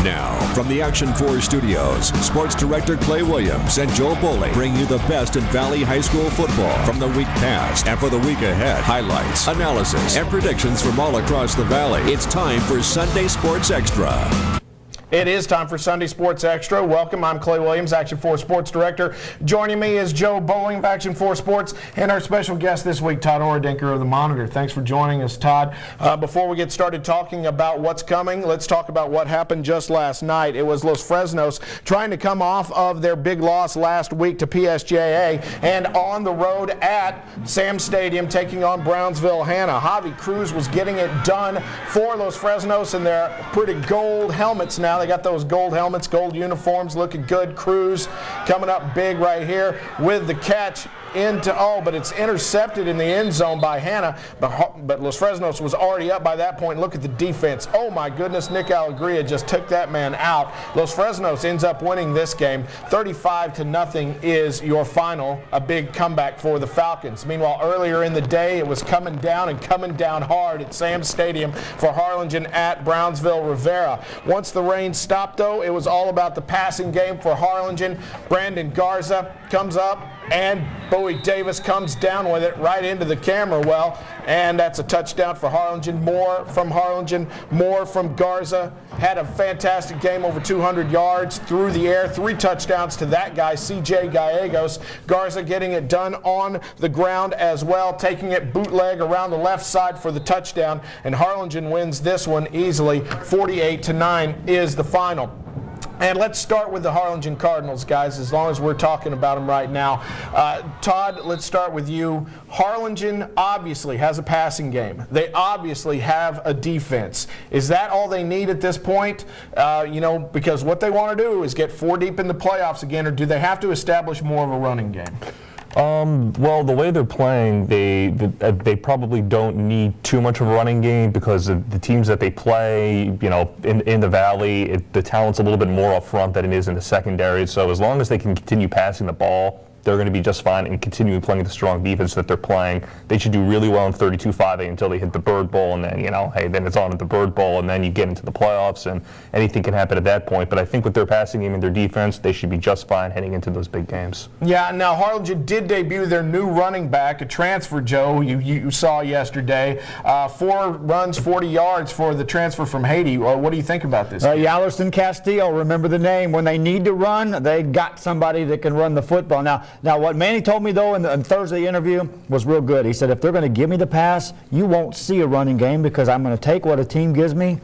Now, from the Action 4 studios, Sports Director Clay Williams and Joe Boley bring you the best in Valley High School football from the week past and for the week ahead. Highlights, analysis, and predictions from all across the Valley. It's time for Sunday Sports Extra. It is time for Sunday Sports Extra. Welcome. I'm Clay Williams, Action 4 Sports Director. Joining me is Joe Bowling of Action 4 Sports and our special guest this week, Todd Oredinker of the Monitor. Thanks for joining us, Todd. Before we get started talking about what's coming, let's talk about what happened just last night. It was Los Fresnos trying to come off of their big loss last week to PSJA and on the road at Sam Stadium taking on Brownsville Hanna. Javi Cruz was getting it done for Los Fresnos in their pretty gold helmets now. They got those gold helmets, gold uniforms, looking good. Cruz coming up big right here with the catch into, but it's intercepted in the end zone by Hanna, but Los Fresnos was already up by that point. Look at the defense. Oh my goodness, Nick Alegria just took that man out. Los Fresnos ends up winning this game. 35-0 is your final, a big comeback for the Falcons. Meanwhile, earlier in the day, it was coming down and coming down hard at Sam Stadium for Harlingen at Brownsville Rivera. Once the rain stopped, though, it was all about the passing game for Harlingen. Brandon Garza comes up, and Bowie Davis comes down with it right into the camera well, and that's a touchdown for Harlingen. More from Harlingen, more from Garza. Had a fantastic game, over 200 yards through the air, 3 touchdowns to that guy, CJ Gallegos. Garza getting it done on the ground as well, taking it bootleg around the left side for the touchdown, and Harlingen wins this one easily. 48-9 is the final. And let's start with the Harlingen Cardinals, guys, as long as we're talking about them right now. Todd, let's start with you. Harlingen obviously has a passing game. They obviously have a defense. Is that all they need at this point? Because what they want to do is get 4 deep in the playoffs again, or do they have to establish more of a running game? Well, the way they're playing, they probably don't need too much of a running game because of the teams that they play, in the Valley, the talent's a little bit more up front than it is in the secondary. So as long as they can continue passing the ball, they're going to be just fine and continue playing the strong defense that they're playing. They should do really well in 32-5A until they hit the Bird Bowl, and then, then it's on at the Bird Bowl, and then you get into the playoffs, and anything can happen at that point. But I think with their passing game and their defense, they should be just fine heading into those big games. Yeah, now Harlingen did debut their new running back, a transfer, Joe, you saw yesterday. 4 runs, 40 yards for the transfer from Haiti. What do you think about this? Yallerson Castillo, remember the name. When they need to run, they got somebody that can run the football. Now, what Manny told me, though, in the Thursday interview was real good. He said, if they're going to give me the pass, you won't see a running game because I'm going to take what a team gives me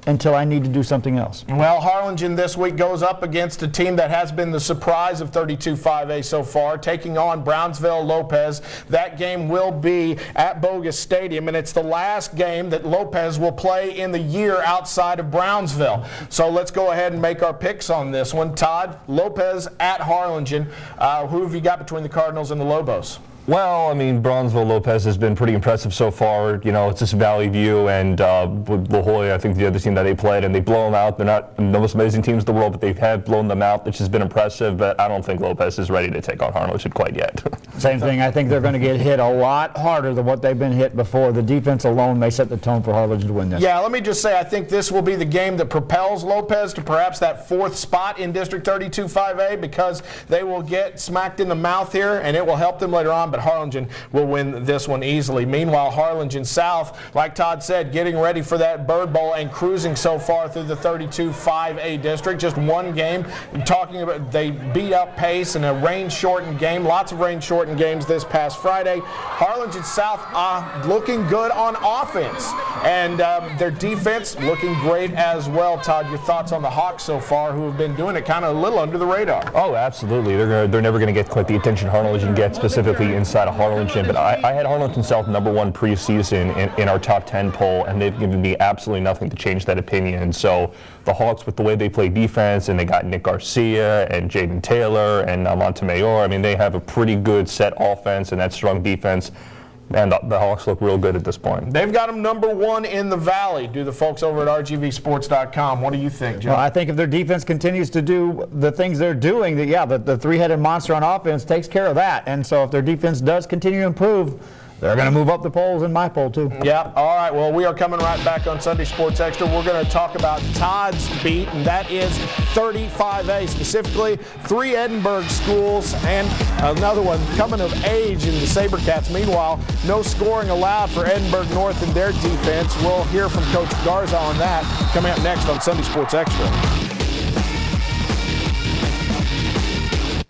until I need to do something else. Well, Harlingen this week goes up against a team that has been the surprise of 32-5A so far, taking on Brownsville Lopez. That game will be at Bogus Stadium, and it's the last game that Lopez will play in the year outside of Brownsville. So let's go ahead and make our picks on this one. Todd, Lopez at Harlingen. Who have you got between the Cardinals and the Lobos? Well, Brownsville Lopez has been pretty impressive so far. It's just Valley View and La Jolla, I think the other team that they played, and they blow them out. They're not the most amazing teams in the world, but they have blown them out, which has been impressive. But I don't think Lopez is ready to take on Harlingen quite yet. Same thing. I think they're going to get hit a lot harder than what they've been hit before. The defense alone may set the tone for Harlingen to win this. Yeah, let me just say I think this will be the game that propels Lopez to perhaps that 4th spot in District 32-5A because they will get smacked in the mouth here, and it will help them later on. But Harlingen will win this one easily. Meanwhile, Harlingen South, like Todd said, getting ready for that Bird Bowl and cruising so far through the 32-5A district. Just one game. Talking about they beat up Pace in a rain-shortened game. Lots of rain-shortened games this past Friday. Harlingen South looking good on offense, and their defense looking great as well. Todd, your thoughts on the Hawks so far, who have been doing it kind of a little under the radar? Oh, absolutely. They're never going to get quite the attention Harlingen gets, specifically inside of Harlingen, but I had Harlingen South #1 preseason in our top 10 poll, and they've given me absolutely nothing to change that opinion. So the Hawks, with the way they play defense, and they got Nick Garcia and Jaden Taylor and Montemayor, they have a pretty good set offense and that strong defense. And the Hawks look real good at this point. They've got them #1 in the Valley, do the folks over at rgvsports.com. What do you think, John? Well, I think if their defense continues to do the things they're doing, the 3-headed monster on offense takes care of that. And so if their defense does continue to improve, they're going to move up the polls in my poll too. Yeah. All right. Well, we are coming right back on Sunday Sports Extra. We're going to talk about Todd's beat, and that is 35A, specifically 3 Edinburgh schools and another one coming of age in the SaberCats. Meanwhile, no scoring allowed for Edinburgh North in their defense. We'll hear from Coach Garza on that coming up next on Sunday Sports Extra.